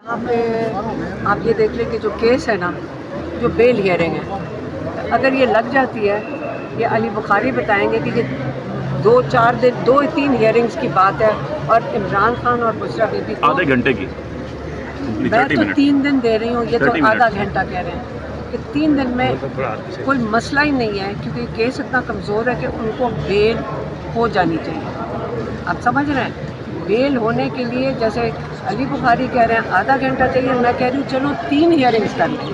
यहाँ पे आप ये देख लें कि जो केस है ना, जो बेल हियरिंग है, अगर ये लग जाती है, ये अली बुखारी बताएंगे कि ये 2-3 हियरिंग्स की बात है और इमरान खान और बुशरा बीबी को आधे घंटे की मैं तो 3 दिन दे रही हूँ, ये तो 30 आधा मिनट। घंटा कह रहे हैं कि 3 दिन में कोई मसला ही नहीं है, क्योंकि केस इतना कमज़ोर है कि उनको बेल हो जानी चाहिए। आप समझ रहे हैं, बेल होने के लिए जैसे अली बुखारी कह रहे हैं आधा घंटा चाहिए, मैं कह रही हूँ चलो 3 हियरिंग्स कर लें।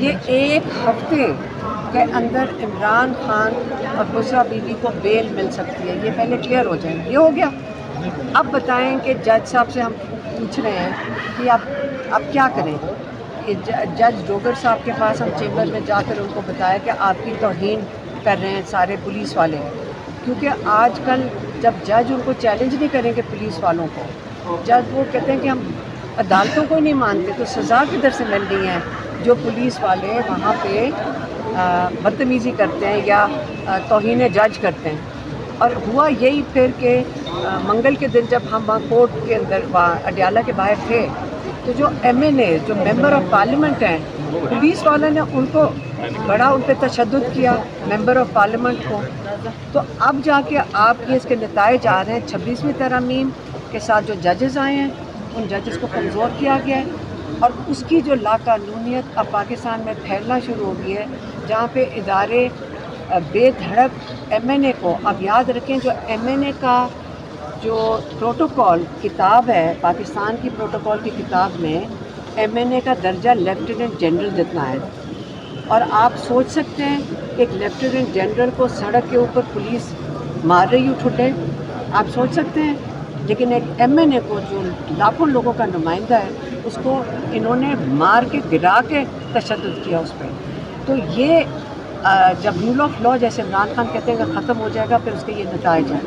ये 1 हफ्ते के अंदर इमरान खान और बुशरा बीबी को बेल मिल सकती है, ये पहले क्लियर हो जाए। ये हो गया। अब बताएं कि जज साहब से हम पूछ रहे हैं कि आप क्या करें। जज डोगर साहब के पास हम चेम्बर में जाकर उनको बताया कि आपकी तौहीन कर रहे हैं सारे पुलिस वाले, क्योंकि आजकल जब जज उनको चैलेंज नहीं करेंगे पुलिस वालों को, जज वो कहते हैं कि हम अदालतों को नहीं मानते, तो सज़ा किधर से मिल रही है जो पुलिस वाले वहाँ पे बदतमीज़ी करते हैं या तौहीन जज करते हैं। और हुआ यही फिर कि मंगल के दिन जब हम वहाँ कोर्ट के अंदर वहाँ अडियाला के बाहर थे, तो जो MNA जो मेंबर ऑफ पार्लियामेंट हैं, पुलिस वालों ने उनको बड़ा उन पर तशद्दुद किया मेंबर ऑफ पार्लियामेंट को। तो अब जाके आप ये इसके नताइज आ रहे हैं 26वीं तरमीम के साथ जो जजेस आए हैं, उन जजेस को कमज़ोर किया गया है और उसकी जो लाकानूनियत अब पाकिस्तान में फैलना शुरू हो गई है, जहाँ पे इदारे बेधड़क MNA को, अब याद रखें जो MNA का जो प्रोटोकॉल किताब है, पाकिस्तान की प्रोटोकॉल की किताब में MNA का दर्जा लेफ्टिनेंट जनरल जितना है। और आप सोच सकते हैं कि एक लेफ्टिनेंट जनरल को सड़क के ऊपर पुलिस मार रही उठे, आप सोच सकते हैं। लेकिन एक MNA को जो लाखों लोगों का नुमाइंदा है, उसको इन्होंने मार के गिरा के तशद्दुद किया उस पर। तो ये जब रूल ऑफ लॉ जैसे इमरान खान कहते हैं कि ख़त्म हो जाएगा, फिर उसके ये नताइज हैं।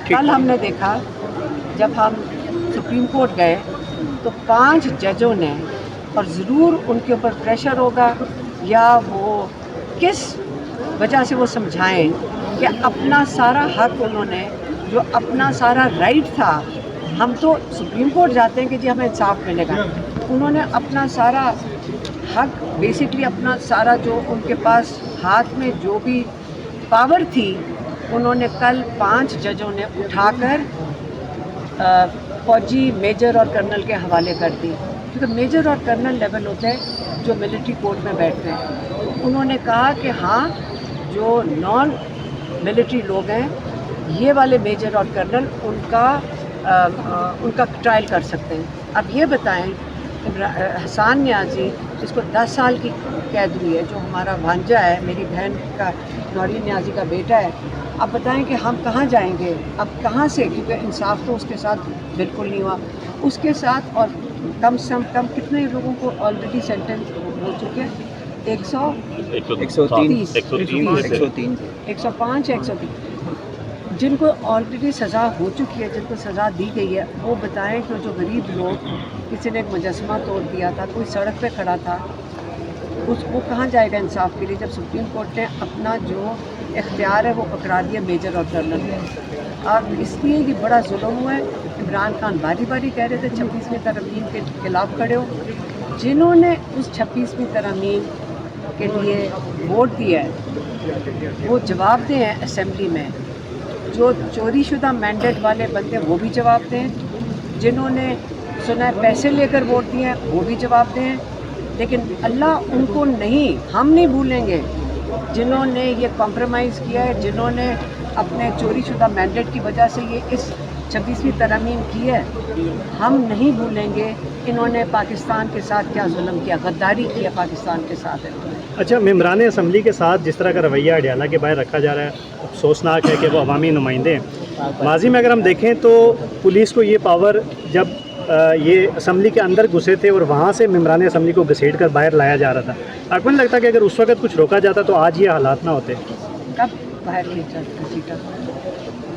कल हमने देखा जब हम सुप्रीम कोर्ट गए तो 5 जजों ने, और ज़रूर उनके ऊपर प्रेशर होगा या वो किस वजह से वो समझाएं कि अपना सारा हक उन्होंने, जो अपना सारा राइट था, हम तो सुप्रीम कोर्ट जाते हैं कि जी हमें इंसाफ मिलेगा, उन्होंने अपना सारा हक बेसिकली अपना सारा जो उनके पास हाथ में जो भी पावर थी, उन्होंने कल 5 जजों ने उठाकर फौजी मेजर और कर्नल के हवाले कर दी, क्योंकि मेजर और कर्नल लेवल होते हैं जो मिलिट्री कोर्ट में बैठते हैं। तो उन्होंने कहा कि हाँ, जो नॉन मिलिट्री लोग हैं, ये वाले मेजर और कर्नल उनका ट्रायल कर सकते हैं। अब ये बताएं, हसान न्याजी जिसको 10 साल की कैद हुई है, जो हमारा भांजा है, मेरी बहन का नौरीन न्याजी का बेटा है, अब बताएं कि हम कहाँ जाएंगे, अब कहाँ से, क्योंकि इंसाफ तो उसके साथ बिल्कुल नहीं हुआ। उसके साथ और कम से कम कितने लोगों को ऑलरेडी सेंटेंस हो चुके हैं? 105 जिनको ऑलरेडी सज़ा हो चुकी है, जिनको सज़ा दी गई है, वो बताएं कि जो गरीब लोग, किसी ने एक मुजस्समा तोड़ दिया था, कोई सड़क पे खड़ा था, वो कहाँ जाएगा इंसाफ के लिए, जब सुप्रीम कोर्ट ने अपना जो इख्तियार है वो पकड़ा दिया मेजर और कर्नल ने। अब इसलिए ये बड़ा जुल्म हुआ है। इमरान खान बारी बारी कह रहे थे 26वीं तरमीम के खिलाफ खड़े हो, जिन्होंने उस 26वीं तरमीम के लिए वोट दिया है वो जवाब दें असेंबली में, जो चोरी शुदा मैंडेट वाले बंदे वो भी जवाब दें, जिन्होंने सुना है पैसे लेकर वोट दिए हैं वो भी जवाब दें। लेकिन अल्लाह उनको नहीं, हम नहीं भूलेंगे जिन्होंने ये कॉम्प्रोमाइज़ किया है, जिन्होंने अपने चोरी शुदा मैंडेट की वजह से ये इस 26वीं तरमीम की है, हम नहीं भूलेंगे इन्होंने पाकिस्तान के साथ क्या जुल्म किया, गद्दारी किया पाकिस्तान के साथ। अच्छा, मेम्बरान असम्बली के साथ जिस तरह का रवैया अडियाला के बाहर रखा जा रहा है, अफसोसनाक है कि वो अवामी नुमाइंदे हैं। माजी में अगर हम देखें तो पुलिस को ये पावर, जब ये असम्बली के अंदर घुसे थे और वहाँ से मेम्बरान असम्बली को घसीट कर बाहर लाया जा रहा था, आपको नहीं लगता कि अगर उस वक्त कुछ रोका जाता तो आज ये हालात ना होते? कब बाहर घसीटा?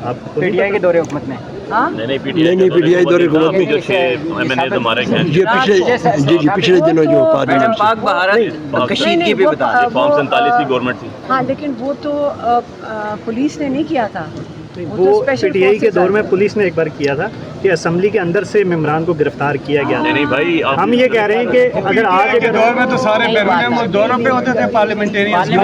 आप PTI के दौरे हुकूमत में? हाँ, नहीं PTI दौरे हुकूमत में जो 6 MNA तो मारे गए, ये पिछले दिनों जो पाक बहारत कशीदगी भी बता रहे, फॉर्म 47 की गवर्नमेंट थी। हाँ, लेकिन वो तो पुलिस ने नहीं किया था, وہ پی ٹی آئی کے دور میں پولیس نے ایک بار کیا تھا کہ اسمبلی کے اندر سے ممبران کو گرفتار کیا گیا نہیں بھائی ہم یہ کہہ رہے ہیں کہ اگر آج کے دور میں تو سارے بیرونی ملک دوروں پہ ہوتے تھے پارلیمنٹیرین. اسی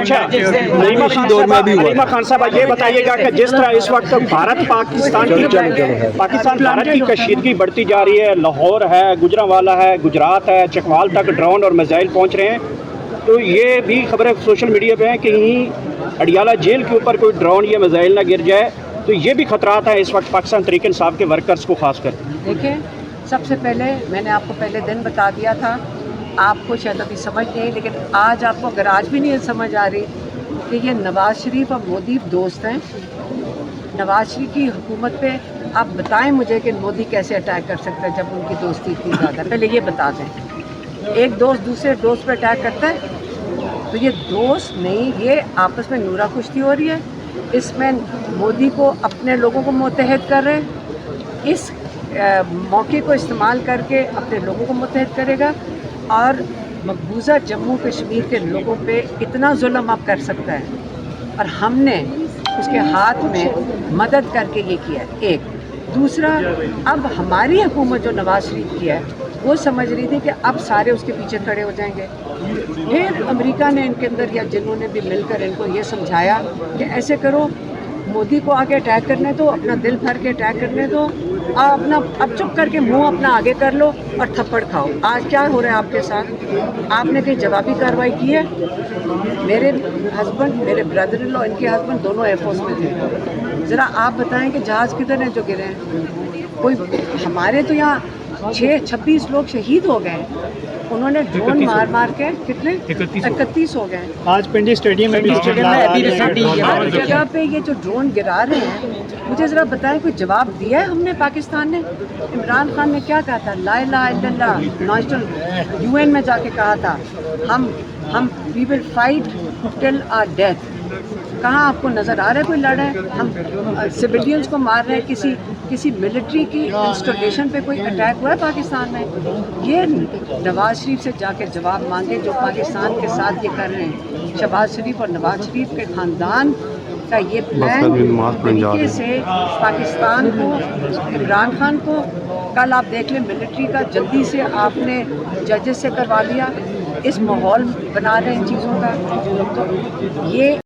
دور میں بھی ہوا. علیمہ خان صاحب یہ بتائیے گا کہ جس طرح اس وقت بھارت پاکستان بھارت کی کشیدگی بڑھتی جا رہی ہے، لاہور ہے، گجرانوالا ہے، گجرات ہے، چکوال تک ڈرون اور میزائل پہنچ رہے ہیں، تو یہ بھی خبریں سوشل میڈیا پہ ہیں کہ کہیں اڈیالہ جیل کے اوپر کوئی ڈرون یا میزائل نہ گر جائے، تو یہ بھی خطرات ہیں اس وقت پاکستان تحریک انصاف کے ورکرز کو خاص کر. دیکھیں، سب سے پہلے میں نے آپ کو پہلے دن بتا دیا تھا، آپ کو شاید ابھی سمجھ نہیں، لیکن آج آپ کو اگر آج بھی نہیں سمجھ آ رہی کہ یہ نواز شریف اور مودی دوست ہیں. نواز شریف کی حکومت پہ آپ بتائیں مجھے کہ مودی کیسے اٹیک کر سکتا ہے جب ان کی دوستی اتنی زیادہ ہے. پہلے یہ بتا دیں، ایک دوست دوسرے دوست پہ اٹیک کرتا ہے تو یہ دوست نہیں، یہ آپس میں نورا کشتی ہو رہی ہے. اس میں مودی کو اپنے لوگوں کو متحد کر رہے ہیں، اس موقع کو استعمال کر کے اپنے لوگوں کو متحد کرے گا اور مقبوضہ جموں کشمیر کے لوگوں پہ اتنا ظلم اب کر سکتا ہے اور ہم نے اس کے ہاتھ میں مدد کر کے یہ کیا ہے. ایک دوسرا، اب ہماری حکومت جو نواز شریف کی ہے وہ سمجھ رہی تھی کہ اب سارے اس کے پیچھے کھڑے ہو جائیں گے. پھر امریکہ نے ان کے اندر یا جنہوں نے بھی مل کر ان کو یہ سمجھایا کہ ایسے کرو، مودی کو آگے اٹیک کرنے دو، اپنا دل بھر کے اٹیک کرنے دو، اپنا اب چپ کر کے منہ اپنا آگے کر لو اور تھپڑ کھاؤ. آج کیا ہو رہا ہے آپ کے ساتھ؟ آپ نے کہیں جوابی کارروائی کی ہے؟ میرے ہسبینڈ، میرے بردر ان لا، ان کے ہسبینڈ دونوں ایئر فورس میں تھے. ذرا آپ بتائیں کہ جہاز کدھر ہیں جو گرے ہیں؟ کوئی ہمارے تو یہاں 26 لوگ شہید ہو گئے، انہوں نے ڈرون مار مار کے کتنے 31 ہو گئے. آج پنڈی اسٹیڈیم میں بھی ہر جگہ پہ یہ جو ڈرون گرا رہے ہیں، مجھے ذرا بتائیں کوئی جواب دیا ہے ہم نے؟ پاکستان نے، عمران خان نے کیا کہا تھا؟ لا الہ الا اللہ، نیشنل UN میں جا کے کہا تھا ہم we will fight till or death. کہاں آپ کو نظر آ رہا ہے کوئی لڑ ہے؟ ہم سویلینز کو مار رہے ہیں. کسی ملٹری کی انسٹالیشن پہ کوئی اٹیک ہوا ہے پاکستان میں؟ یہ نواز شریف سے جا کے جواب مانگے جو پاکستان کے ساتھ یہ کر رہے ہیں. شہباز شریف اور نواز شریف کے خاندان کا یہ پلان طریقے سے پاکستان کو، عمران خان کو، کل آپ دیکھ لیں ملٹری کا جلدی سے آپ نے ججز سے کروا لیا، اس ماحول بنا رہے ہیں ان چیزوں کا. تو یہ